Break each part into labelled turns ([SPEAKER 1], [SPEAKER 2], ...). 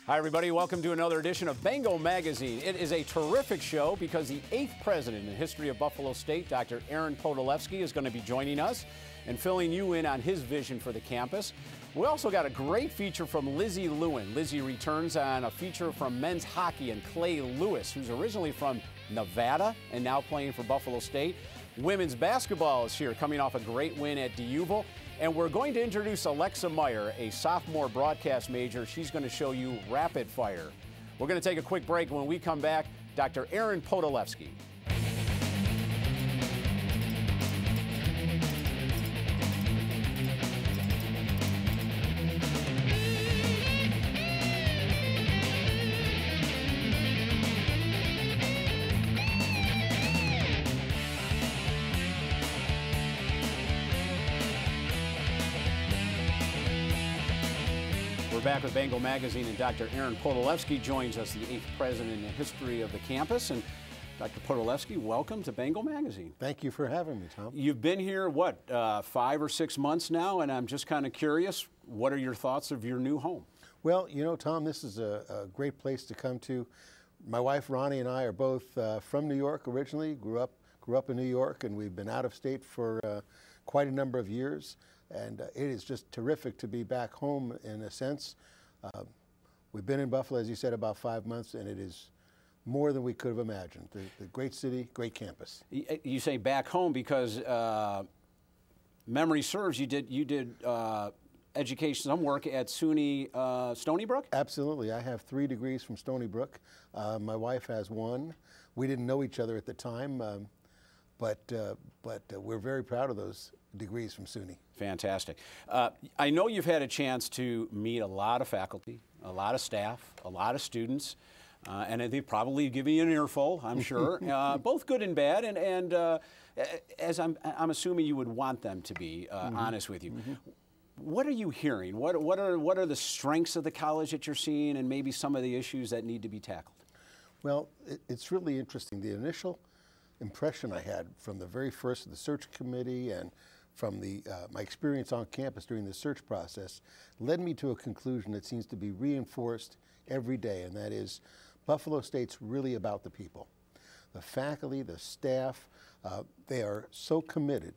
[SPEAKER 1] Hi, everybody. Welcome to another edition of Bengal Magazine. It is a terrific show because the 8th president in the history of Buffalo State, Dr. Aaron Podolefsky, is going to be joining us and filling you in on his vision for the campus. We also got a great feature from Lewin. Lizzie returns on a feature from men's hockey and Clay Lewis, who's originally from Nevada and now playing for Buffalo State. Women's basketball is here, coming off a great win at DeUval. And we're going to introduce Alexa Meyer, a sophomore broadcast major. She's going to show you rapid fire. We're going to take a quick break. When we come back, Dr. Aaron Podolefsky. We're back with Bengal Magazine, and Dr. Aaron Podolefsky joins us, the 8th president in the history of the campus. And Dr. Podolefsky, welcome to Bengal Magazine.
[SPEAKER 2] Thank you for having me, Tom.
[SPEAKER 1] You've been here, what, 5 or 6 months now, and I'm just kind of curious, what are your thoughts of your new home?
[SPEAKER 2] Well, you know, Tom, this is a great place to come to. My wife, Ronnie, and I are both from New York originally, grew up in New York, and we've been out of state for quite a number of years. And it is just terrific to be back home in a sense. We've been in Buffalo, as you said, about 5 months, and it is more than we could have imagined. The great city, great campus.
[SPEAKER 1] You say back home because memory serves, you did education, some work at SUNY Stony Brook?
[SPEAKER 2] Absolutely. I have 3 degrees from Stony Brook. My wife has 1. We didn't know each other at the time, but we're very proud of those degrees from SUNY.
[SPEAKER 1] Fantastic. I know you've had a chance to meet a lot of faculty, a lot of staff, a lot of students, and they've probably given you an earful, I'm sure, both good and bad, and as I'm assuming you would want them to be honest with you. What are you hearing? What are the strengths of the college that you're seeing, and maybe some of the issues that need to be tackled?
[SPEAKER 2] Well, it's really interesting. The initial impression I had from the very first of the search committee and from my experience on campus during the search process led me to a conclusion that seems to be reinforced every day, and that is Buffalo State's really about the people. The faculty, the staff, they are so committed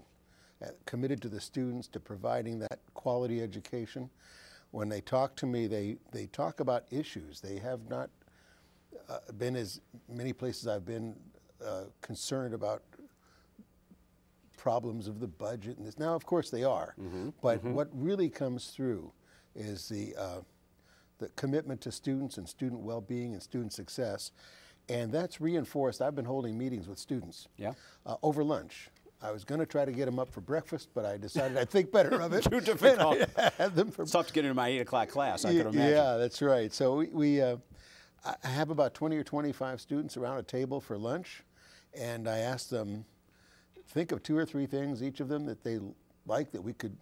[SPEAKER 2] to the students, to providing that quality education. When they talk to me, they talk about issues. They have not been, as many places I've been, concerned about problems of the budget and this. Now, of course, they are, but what really comes through is the commitment to students and student well-being and student success, and that's reinforced. I've been holding meetings with students over lunch. I was going to try to get them up for breakfast, but I decided I'd think better of it.
[SPEAKER 1] Too difficult. It's tough to get into my 8 o'clock class, I could imagine.
[SPEAKER 2] Yeah, that's right. So I have about 20 or 25 students around a table for lunch, and I asked them, think of 2 or 3 things, each of them, that they like that we could,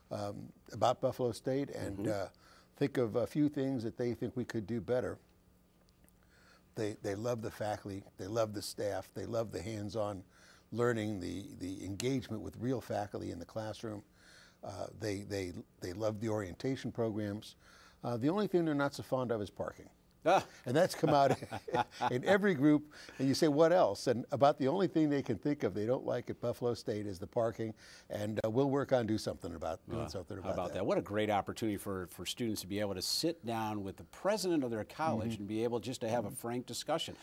[SPEAKER 2] about Buffalo State, and think of a few things that they think we could do better. They love the faculty, they love the staff, they love the hands-on learning, the engagement with real faculty in the classroom. They love the orientation programs. The only thing they're not so fond of is parking. And that's come out in every group, and you say, what else? And about the only thing they can think of they don't like at Buffalo State is the parking, and we'll work on doing something about that.
[SPEAKER 1] What a great opportunity for students to be able to sit down with the president of their college and be able just to have a frank discussion.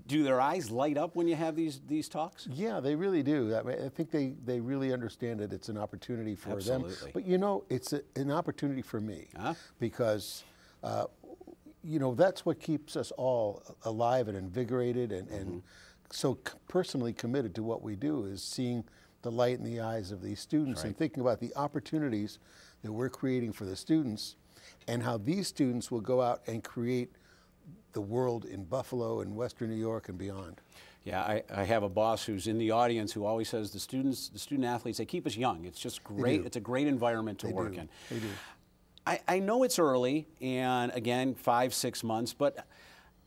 [SPEAKER 1] Do their eyes light up when you have these talks?
[SPEAKER 2] Yeah, they really do. I mean, I think they really understand that it's an opportunity for them. But you know, it's an opportunity for me because you know, that's what keeps us all alive and invigorated and so personally committed to what we do, is seeing the light in the eyes of these students and thinking about the opportunities that we're creating for the students and how these students will go out and create the world in Buffalo and Western New York and beyond.
[SPEAKER 1] Yeah, I have a boss who's in the audience who always says the student athletes, they keep us young. It's just great. It's a great environment to work in.
[SPEAKER 2] They do.
[SPEAKER 1] I know it's early, and again, 5, 6 months, but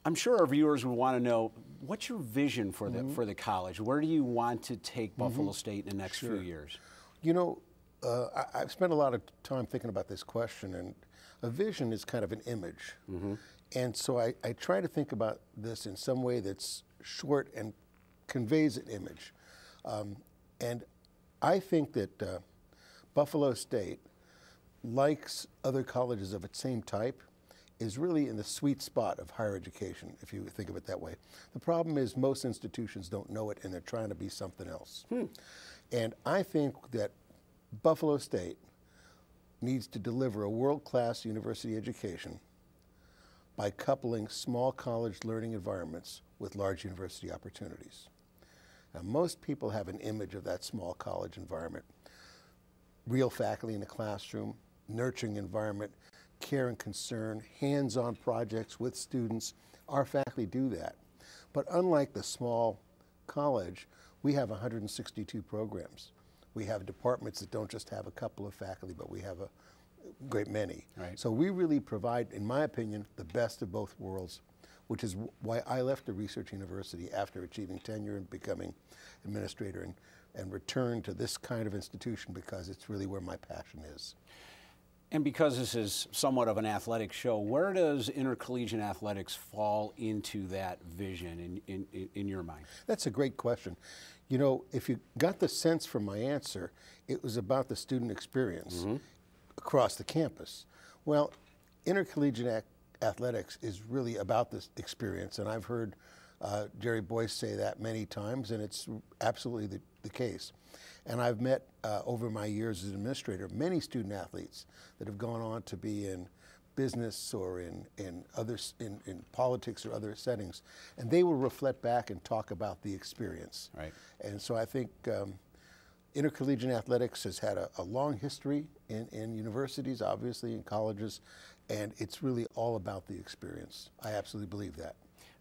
[SPEAKER 1] I'm sure our viewers would want to know, what's your vision for the college? Where do you want to take Buffalo State in the next few years?
[SPEAKER 2] You know, I've spent a lot of time thinking about this question, and a vision is kind of an image. And so I try to think about this in some way that's short and conveys an image. And I think that Buffalo State, like other colleges of its same type, is really in the sweet spot of higher education, if you think of it that way. The problem is most institutions don't know it and they're trying to be something else. And I think that Buffalo State needs to deliver a world-class university education by coupling small college learning environments with large university opportunities. Now, most people have an image of that small college environment. Real faculty in the classroom, nurturing environment, care and concern, hands-on projects with students. Our faculty do that. But unlike the small college, we have 162 programs. We have departments that don't just have a couple of faculty, but we have a great many.
[SPEAKER 1] Right.
[SPEAKER 2] So we really provide, in my opinion, the best of both worlds, which is why I left a research university after achieving tenure and becoming administrator and returned to this kind of institution because it's really where my passion is.
[SPEAKER 1] And because this is somewhat of an athletic show, where does intercollegiate athletics fall into that vision in your mind?
[SPEAKER 2] That's a great question. You know, if you got the sense from my answer, it was about the student experience across the campus. Well, intercollegiate athletics is really about this experience, and I've heard Jerry Boyce say that many times, and it's absolutely the case. And I've met, over my years as an administrator, many student athletes that have gone on to be in business or in politics or other settings, and they will reflect back and talk about the experience.
[SPEAKER 1] Right.
[SPEAKER 2] And so I think intercollegiate athletics has had a long history in universities, obviously, in colleges, and it's really all about the experience. I absolutely believe that.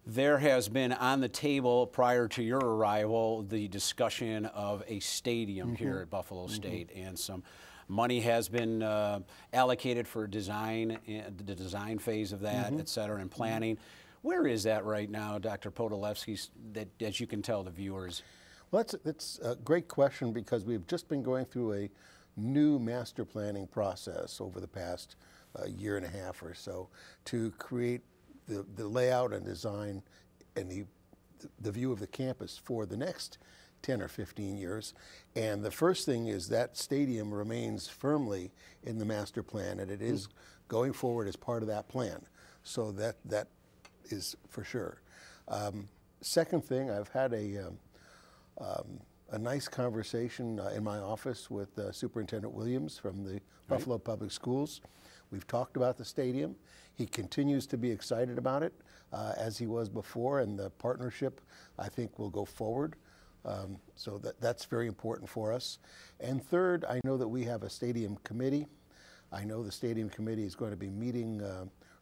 [SPEAKER 1] There has been on the table prior to your arrival the discussion of a stadium here at Buffalo State, and some money has been allocated for design, the design phase of that, et cetera, and planning. Where is that right now, Dr. Podolefsky, that as you can tell the viewers?
[SPEAKER 2] Well, that's a great question because we've just been going through a new master planning process over the past year and a half or so to create the layout and design and the view of the campus for the next 10 or 15 years. And the first thing is that stadium remains firmly in the master plan, and it is going forward as part of that plan. So that is for sure. Second thing, I've had a nice conversation in my office with Superintendent Williams from the Buffalo Public Schools. We've talked about the stadium. He continues to be excited about it, as he was before, and the partnership, I think, will go forward. So that's very important for us. And third, I know that we have a stadium committee. I know the stadium committee is going to be meeting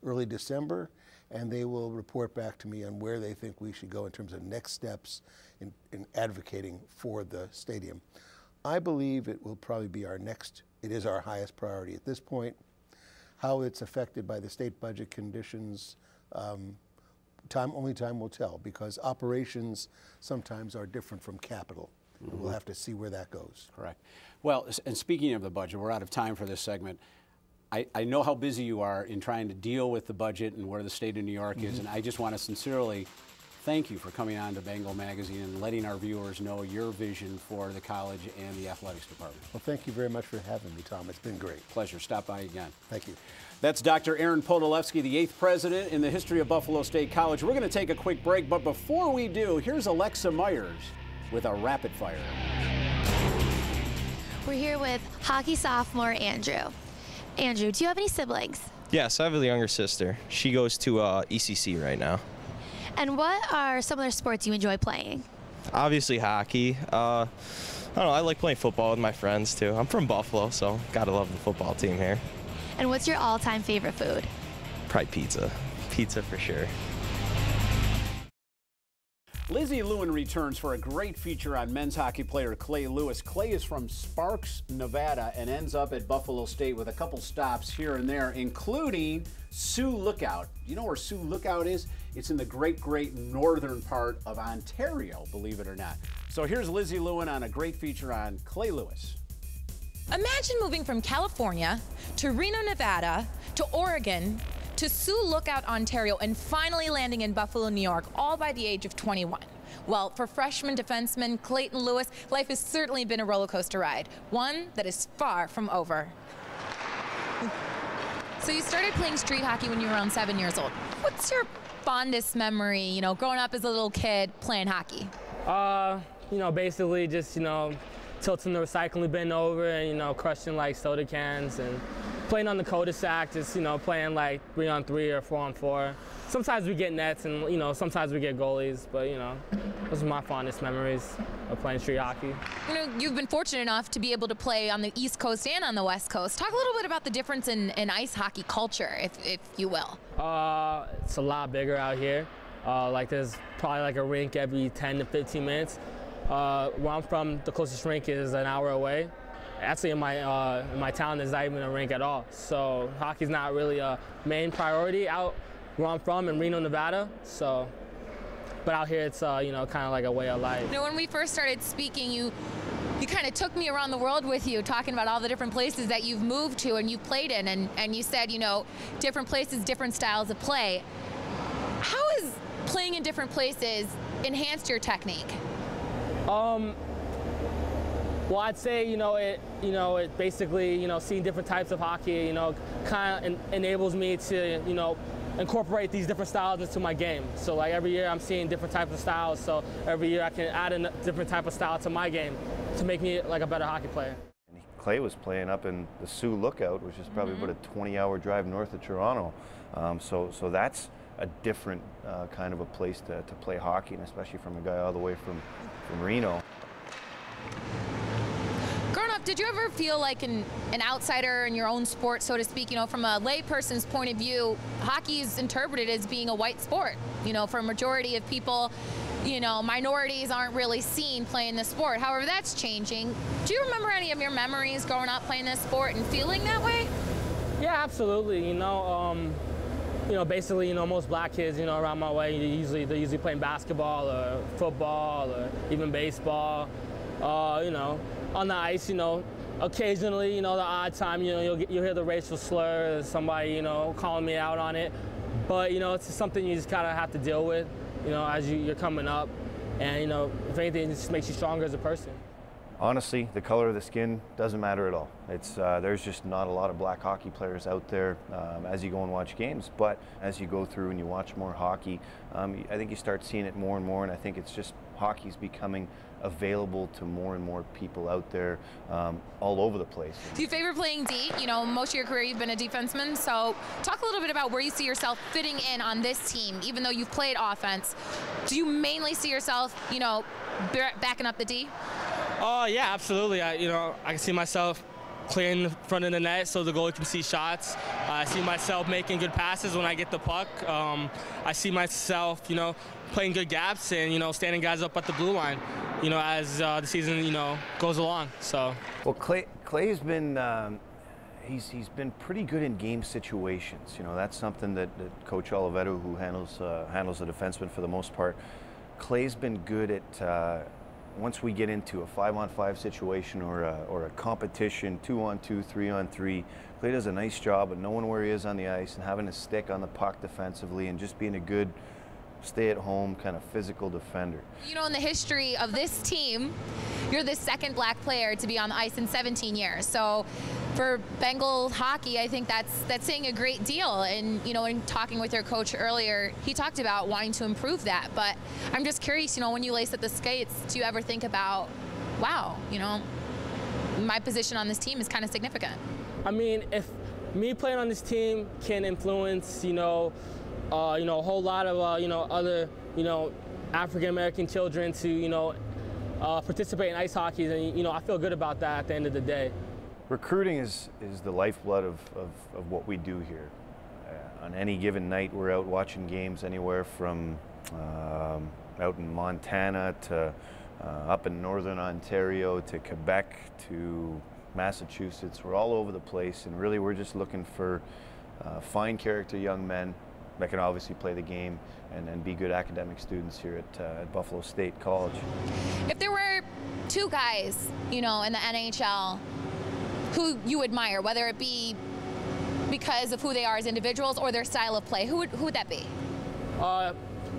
[SPEAKER 2] early December, and they will report back to me on where they think we should go in terms of next steps in advocating for the stadium. I believe it will probably be it is our highest priority at this point. How it's affected by the state budget conditions, only time will tell, because operations sometimes are different from capital. We'll have to see where that goes.
[SPEAKER 1] Correct. Well, and speaking of the budget, we're out of time for this segment. I know how busy you are in trying to deal with the budget and where the state of New York is, and I just want to sincerely thank you for coming on to Bengal Magazine and letting our viewers know your vision for the college and the athletics department.
[SPEAKER 2] Well, thank you very much for having me, Tom. It's been great.
[SPEAKER 1] Pleasure. Stop by again.
[SPEAKER 2] Thank you.
[SPEAKER 1] That's Dr. Aaron Podolefsky, the 8th president in the history of Buffalo State College. We're going to take a quick break, but before we do, here's Alexa Myers with a rapid fire.
[SPEAKER 3] We're here with hockey sophomore Andrew. Andrew, do you have any siblings?
[SPEAKER 4] Yes, I have a younger sister. She goes to ECC right now.
[SPEAKER 3] And what are some other sports you enjoy playing?
[SPEAKER 4] Obviously hockey. I don't know, I like playing football with my friends too. I'm from Buffalo, so gotta love the football team here.
[SPEAKER 3] And what's your all-time favorite food?
[SPEAKER 4] Probably pizza. Pizza for sure.
[SPEAKER 1] Lizzie Lewin returns for a great feature on men's hockey player Clay Lewis. Clay is from Sparks, Nevada, and ends up at Buffalo State with a couple stops here and there, including Sioux Lookout. You know where Sioux Lookout is? It's in the great northern part of Ontario, believe it or not. So here's Lizzie Lewin on a great feature on Clay Lewis.
[SPEAKER 5] Imagine moving from California to Reno, Nevada, to Oregon, to Sioux Lookout, Ontario, and finally landing in Buffalo, New York, all by the age of 21. Well, for freshman defenseman Clayton Lewis, life has certainly been a roller coaster ride, one that is far from over. So you started playing street hockey when you were around 7 years old. What's your fondest memory, you know, growing up as a little kid playing hockey?
[SPEAKER 6] You know, basically just, you know, tilting the recycling bin over and, you know, crushing like soda cans and playing on the cul-de-sac, just, you know, playing like 3-on-3 or 4-on-4. Sometimes we get nets and, you know, sometimes we get goalies, but, you know, those are my fondest memories of playing street hockey.
[SPEAKER 5] You know, you've been fortunate enough to be able to play on the East Coast and on the West Coast. Talk a little bit about the difference in ice hockey culture, if you will.
[SPEAKER 6] It's a lot bigger out here. Like there's probably like a rink every 10 to 15 minutes. Where I'm from, the closest rink is an hour away. Actually, in my town, there's not even a rink at all. So hockey's not really a main priority out where I'm from in Reno, Nevada. So, but out here, it's you know, kind of like a way of life.
[SPEAKER 5] You know, when we first started speaking, you kind of took me around the world with you, talking about all the different places that you've moved to and you've played in, and you said, you know, different places, different styles of play. How has playing in different places enhanced your technique?
[SPEAKER 6] Well, I'd say, you know, it basically, you know, seeing different types of hockey, you know, kind of enables me to, you know, incorporate these different styles into my game. So like every year I'm seeing different types of styles, so every year I can add a different type of style to my game to make me like a better hockey player.
[SPEAKER 7] Clay was playing up in the Sioux Lookout, which is probably about a 20-hour drive north of Toronto. So that's a different kind of a place to play hockey, and especially from a guy all the way from Reno.
[SPEAKER 5] Growing up, did you ever feel like an outsider in your own sport, so to speak? You know, from a layperson's point of view, hockey is interpreted as being a white sport. You know, for a majority of people, you know, minorities aren't really seen playing this sport. However, that's changing. Do you remember any of your memories growing up playing this sport and feeling that way?
[SPEAKER 6] Yeah, absolutely. You know, basically, you know, most black kids, you know, around my way, they're usually playing basketball or football or even baseball. You know, on the ice, you know, occasionally, you know, the odd time, you know, you'll hear the racial slur, somebody, you know, calling me out on it. But, you know, it's just something you just kind of have to deal with, you know, as you're coming up. And, you know, if anything, it just makes you stronger as a person.
[SPEAKER 7] Honestly, the color of the skin doesn't matter at all. It's there's just not a lot of black hockey players out there as you go and watch games. But as you go through and you watch more hockey, I think you start seeing it more and more. And I think it's just hockey's becoming available to more and more people out there all over the place.
[SPEAKER 5] Do you favor playing D? You know, most of your career you've been a defenseman. So talk a little bit about where you see yourself fitting in on this team, even though you've played offense. Do you mainly see yourself, you know, backing up the D?
[SPEAKER 6] Yeah, absolutely. I can see myself clearing the front of the net so the goalie can see shots. I see myself making good passes when I get the puck. I see myself, you know, playing good gaps and, you know, standing guys up at the blue line, you know, as the season, you know, goes along. So. Well,
[SPEAKER 7] Clay's been he's been pretty good in game situations. You know, that's something that Coach Oliveto, who handles the defenseman for the most part, Clay's been good at. Once we get into a 5-on-5 situation or a competition, 2-on-2, 3-on-3, Clay does a nice job of knowing where he is on the ice and having a stick on the puck defensively and just being a good stay-at-home kind of physical defender. You
[SPEAKER 5] know, in the history of this team, you're the second black player to be on the ice in 17 years. So for Bengal hockey, I think that's saying a great deal. And, you know, in talking with your coach earlier, he talked about wanting to improve that. But I'm just curious, you know, when you lace up the skates, do you ever think about, wow, you know, my position on this team is kind of significant?
[SPEAKER 6] I mean, if me playing on this team can influence, you know, a whole lot of, you know, other, you know, African-American children to, you know, participate in ice hockey, and, you know, I feel good about that at the end of the day.
[SPEAKER 7] Recruiting is the lifeblood of what we do here. On any given night, we're out watching games anywhere from out in Montana to up in northern Ontario to Quebec to Massachusetts. We're all over the place, and really we're just looking for fine character young men that can obviously play the game and be good academic students here at Buffalo State College.
[SPEAKER 5] If there were two guys, you know, in the NHL who you admire, whether it be because of who they are as individuals or their style of play? Who would that be?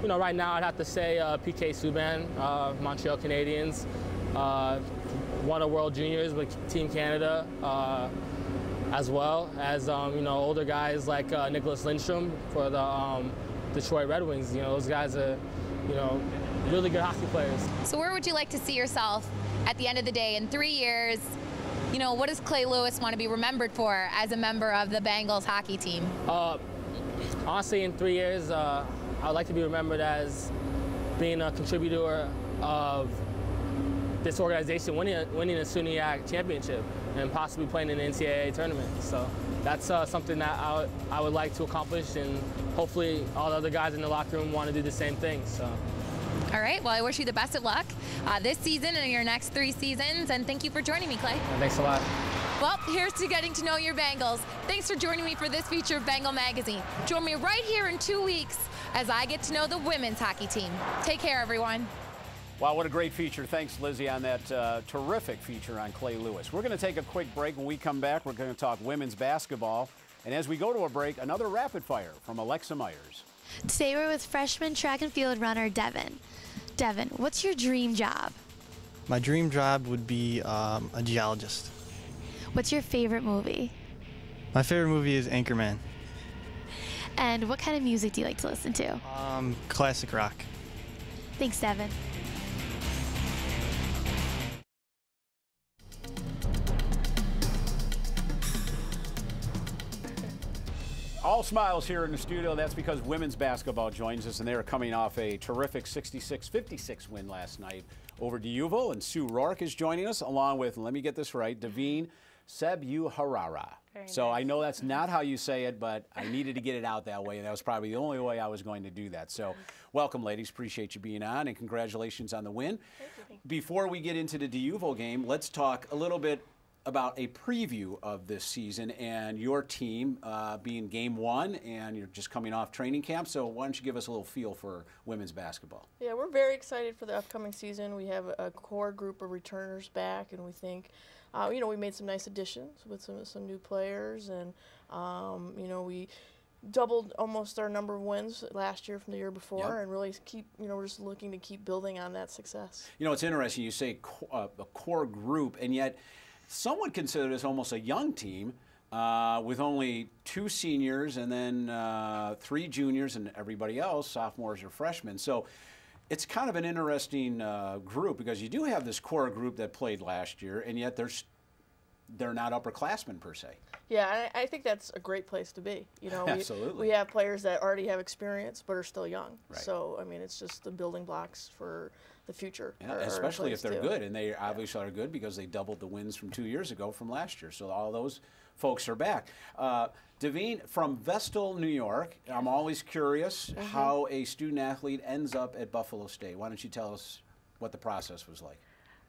[SPEAKER 6] You know, right now I'd have to say PK Subban, Montreal Canadiens, won a World Juniors with Team Canada, as well as you know, older guys like Nicholas Lindstrom for the Detroit Red Wings. You know, those guys are, you know, really good hockey players.
[SPEAKER 5] So where would you like to see yourself at the end of the day in 3 years? You know, what does Clay Lewis want to be remembered for as a member of the Bengals hockey team?
[SPEAKER 6] Honestly, in 3 years, I would like to be remembered as being a contributor of this organization winning a SUNY championship and possibly playing in the NCAA tournament. So that's something that I would like to accomplish, and hopefully all the other guys in the locker room want to do the same thing. So.
[SPEAKER 5] All right, well, I wish you the best of luck this season and your next 3 seasons, and thank you for joining me, Clay.
[SPEAKER 6] Thanks a lot.
[SPEAKER 5] Well, here's to getting to know your Bengals. Thanks for joining me for this feature of Bengal Magazine. Join me right here in 2 weeks as I get to know the women's hockey team. Take care, everyone.
[SPEAKER 1] Wow, what a great feature. Thanks, Lizzie, on that terrific feature on Clay Lewis. We're going to take a quick break. When we come back, we're going to talk women's basketball. And as we go to a break, another rapid fire from Alexa Myers.
[SPEAKER 3] Today we're with freshman track and field runner Devin. Devin, what's your dream job?
[SPEAKER 8] My dream job would be a geologist.
[SPEAKER 3] What's your favorite movie?
[SPEAKER 8] My favorite movie is Anchorman.
[SPEAKER 3] And what kind of music do you like to listen to?
[SPEAKER 8] Classic rock.
[SPEAKER 3] Thanks, Devin.
[SPEAKER 1] All smiles here in the studio. That's because women's basketball joins us, and they are coming off a terrific 66-56 win last night over Deauville. And Sue Rourke is joining us, along with, let me get this right, Devine Sebuharara. So I know that's not how you say it, but I needed to get it out that way, and that was probably the only way I was going to do that. So welcome, ladies. Appreciate you being on, and congratulations on the win.
[SPEAKER 9] Thank you.
[SPEAKER 1] Before we get into the Deauville game, let's talk a little bit about a preview of this season and your team being game 1, and you're just coming off training camp. So why don't you give us a little feel for women's basketball?
[SPEAKER 9] Yeah, we're very excited for the upcoming season. We have a core group of returners back, and we think, you know, we made some nice additions with some new players, and you know, we doubled almost our number of wins last year from the year before, and really keep, you know, we're just looking to keep building on that success.
[SPEAKER 1] You know, it's interesting. You say a core group, and yet some would consider this almost a young team with only 2 seniors and then 3 juniors and everybody else, sophomores or freshmen. So it's kind of an interesting group, because you do have this core group that played last year, and yet they're not upperclassmen per se.
[SPEAKER 9] Yeah, I think that's a great place to be. You know,
[SPEAKER 1] Absolutely.
[SPEAKER 9] We have players that already have experience but are still young.
[SPEAKER 1] Right.
[SPEAKER 9] So, I mean, it's just the building blocks for the future.
[SPEAKER 1] Yeah, especially if they're good, and they obviously are good because they doubled the wins from 2 years ago from last year. So all those folks are back. Devine, from Vestal, New York, I'm always curious how a student athlete ends up at Buffalo State. Why don't you tell us what the process was like?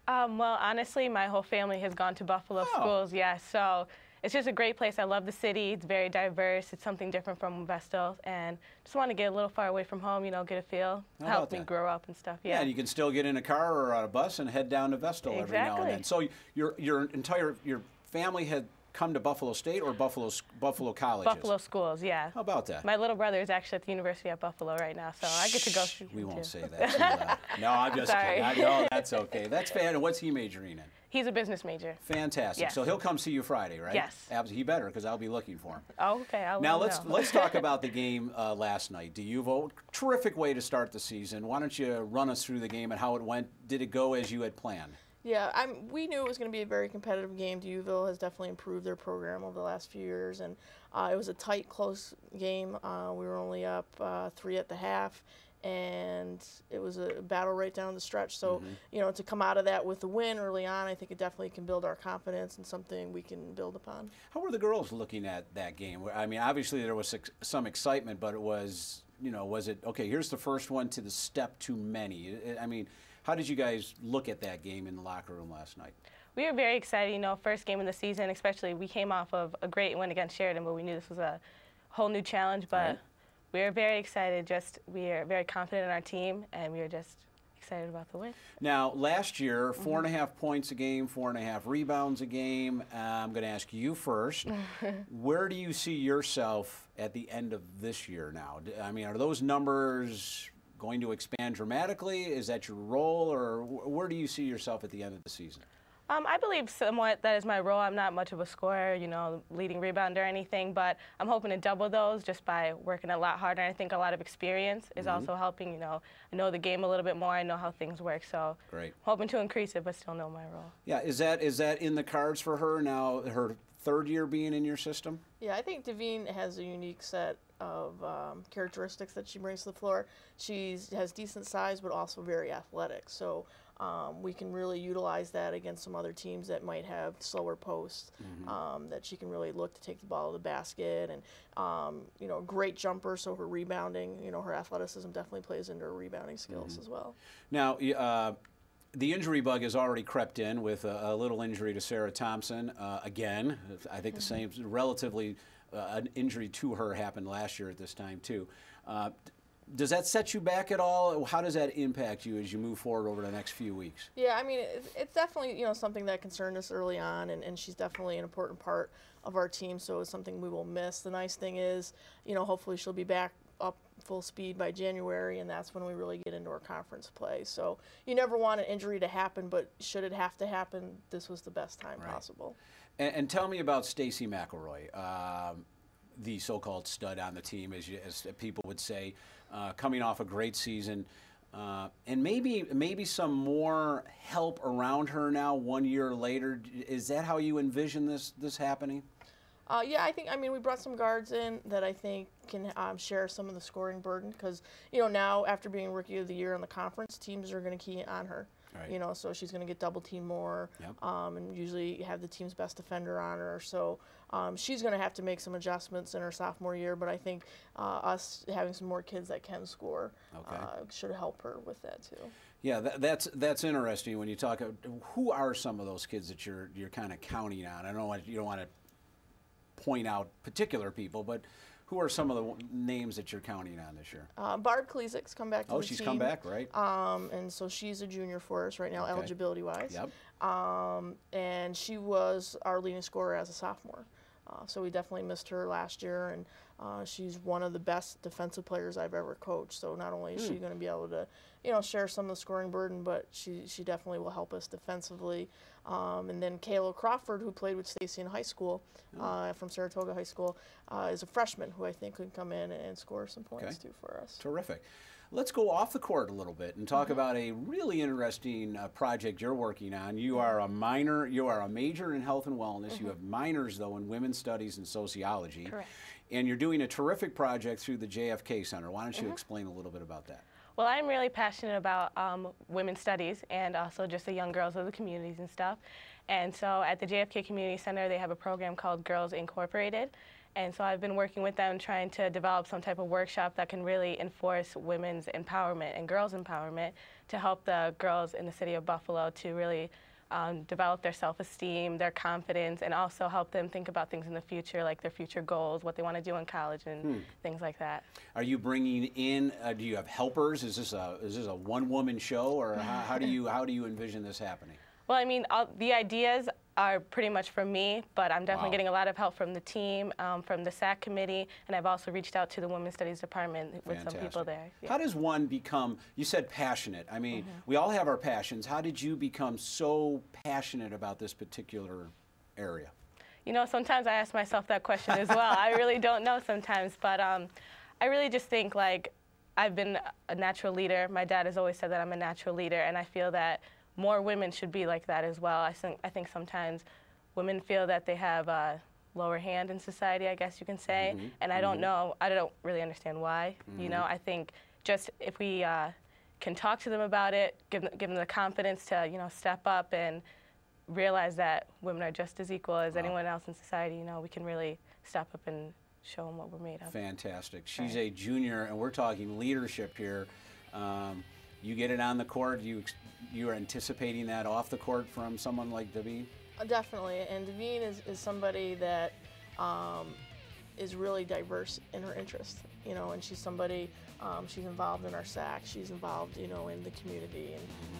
[SPEAKER 10] Well, honestly, my whole family has gone to Buffalo schools, yeah, so it's just a great place. I love the city. It's very diverse. It's something different from Vestal, and just want to get a little far away from home, you know, get a feel, help me grow up and stuff,
[SPEAKER 1] Yeah, and you can still get in a car or on a bus and head down to Vestal every now and then. So your family had come to Buffalo State or Buffalo colleges?
[SPEAKER 10] Buffalo schools, yeah.
[SPEAKER 1] How about that?
[SPEAKER 10] My little brother is actually at the University at Buffalo right now, so I get to go.
[SPEAKER 1] We won't say that. No, I'm just kidding. No, that's okay. That's fair. And what's he majoring in?
[SPEAKER 10] He's a business major.
[SPEAKER 1] Fantastic.
[SPEAKER 10] Yes.
[SPEAKER 1] So he'll come see you Friday, right?
[SPEAKER 10] Yes.
[SPEAKER 1] He better, because I'll be looking for him.
[SPEAKER 10] Oh, okay. I'll
[SPEAKER 1] now
[SPEAKER 10] let him know.
[SPEAKER 1] let's talk about the game last night. Deauville, terrific way to start the season. Why don't you run us through the game and how it went? Did it go as you had planned?
[SPEAKER 9] Yeah, we knew it was going to be a very competitive game. Deauville has definitely improved their program over the last few years, and it was a tight, close game. We were only up 3 at the half, and it was a battle right down the stretch. So, you know, to come out of that with a win early on, I think it definitely can build our confidence and something we can build upon.
[SPEAKER 1] How were the girls looking at that game? I mean, obviously there was some excitement, but it was, you know, was it, okay, here's the first one to the step too many? I mean, how did you guys look at that game in the locker room last night?
[SPEAKER 10] We were very excited, you know, first game of the season, especially we came off of a great win against Sheridan, but we knew this was a whole new challenge, but we were very excited. We are very confident in our team, and we were just excited about the win.
[SPEAKER 1] Now, last year, 4.5 points a game, 4.5 rebounds a game. I'm going to ask you first. Where do you see yourself at the end of this year now? I mean, are those numbers going to expand dramatically? Is that your role, or where do you see yourself at the end of the season?
[SPEAKER 10] I believe somewhat that is my role. I'm not much of a scorer, you know, leading rebounder or anything, but I'm hoping to double those just by working a lot harder. And I think a lot of experience is also helping, you know. I know the game a little bit more. I know how things work, so
[SPEAKER 1] great.
[SPEAKER 10] Hoping to increase it, but still know my role.
[SPEAKER 1] Yeah, is that in the cards for her now, her third year being in your system?
[SPEAKER 9] Yeah, I think Devine has a unique set of characteristics that she brings to the floor. She has decent size, but also very athletic. So we can really utilize that against some other teams that might have slower posts, that she can really look to take the ball to the basket. And, you know, great jumper, so her rebounding, you know, her athleticism definitely plays into her rebounding skills as well.
[SPEAKER 1] Now, the injury bug has already crept in with a little injury to Sarah Thompson. Again, I think the same, relatively, an injury to her happened last year at this time, too. Does that set you back at all? How does that impact you as you move forward over the next few weeks?
[SPEAKER 9] Yeah, I mean, it's definitely, you know, something that concerned us early on, and she's definitely an important part of our team, so it's something we will miss. The nice thing is, you know, hopefully she'll be back up full speed by January, and that's when we really get into our conference play. So you never want an injury to happen, but should it have to happen, this was the best time possible.
[SPEAKER 1] And tell me about Stacey McElroy, the so-called stud on the team, as people would say, coming off a great season, and maybe some more help around her now 1 year later. Is that how you envision this happening?
[SPEAKER 9] Yeah, I mean, we brought some guards in that I think can share some of the scoring burden because, you know, now after being Rookie of the Year in the conference, teams are going to key on her. Right. You know, so she's going to get double teamed more, and usually have the team's best defender on her. So she's going to have to make some adjustments in her sophomore year, but I think us having some more kids that can score should help her with that too.
[SPEAKER 1] Yeah, that's interesting when you talk. Who are some of those kids that you're kind of counting on? I know you don't want to point out particular people, but who are some of the names that you're counting on this year?
[SPEAKER 9] Barb Klezik's come back to the team.
[SPEAKER 1] Oh, she's come back, right?
[SPEAKER 9] And so she's a junior for us right now, eligibility-wise. Yep. And she was our leading scorer as a sophomore. So we definitely missed her last year, and she's one of the best defensive players I've ever coached. So not only is she going to be able to, you know, share some of the scoring burden, but she definitely will help us defensively. And then Kayla Crawford, who played with Stacey in high school, from Saratoga High School, is a freshman who I think could come in and score some points too for us.
[SPEAKER 1] Terrific. Let's go off the court a little bit and talk about a really interesting project you're working on. You are a major in health and wellness. You have minors, though, in women's studies and sociology.
[SPEAKER 10] Correct.
[SPEAKER 1] And you're doing a terrific project through the JFK Center. Why don't you explain a little bit about that?
[SPEAKER 10] Well, I'm really passionate about women's studies and also just the young girls of the communities and stuff. And so at the JFK Community Center, they have a program called Girls Incorporated. And so I've been working with them trying to develop some type of workshop that can really enforce women's empowerment and girls' empowerment to help the girls in the city of Buffalo to really develop their self-esteem, their confidence, and also help them think about things in the future, like their future goals, what they want to do in college, and things like that. Are you bringing in? Do you have helpers? Is this a one-woman show, or how do you envision this happening? Well, I mean, the ideas are pretty much from me, but I'm definitely getting a lot of help from the team, from the SAC committee, and I've also reached out to the Women's Studies Department with some people there. Yeah. How does one become, you said passionate, I mean, we all have our passions. How did you become so passionate about this particular area? You know, sometimes I ask myself that question as well. I really don't know sometimes, but I really just think, like, I've been a natural leader. My dad has always said that I'm a natural leader, and I feel that more women should be like that as well. I think sometimes women feel that they have a lower hand in society, I guess you can say, and I don't know, I don't really understand why. You know, I think just if we can talk to them about it, give them the confidence to, you know, step up and realize that women are just as equal as anyone else in society, you know, we can really step up and show them what we're made of. Fantastic. She's a junior, and we're talking leadership here. You get it on the court, you're anticipating that off the court from someone like Devine? Definitely, and Devine is somebody that
[SPEAKER 9] is really diverse in her interest, you know, and she's somebody, she's involved in our SAC, she's involved, you know, in the community,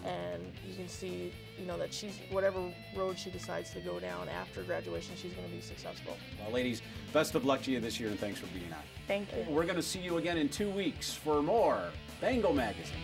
[SPEAKER 9] and you can see, you know, that she's, whatever road she decides to go down after graduation, she's going to be successful.
[SPEAKER 1] Well, ladies, best of luck to you this year, and thanks for being on.
[SPEAKER 10] Thank you.
[SPEAKER 1] We're going to see you again in 2 weeks for more Bengal Magazine.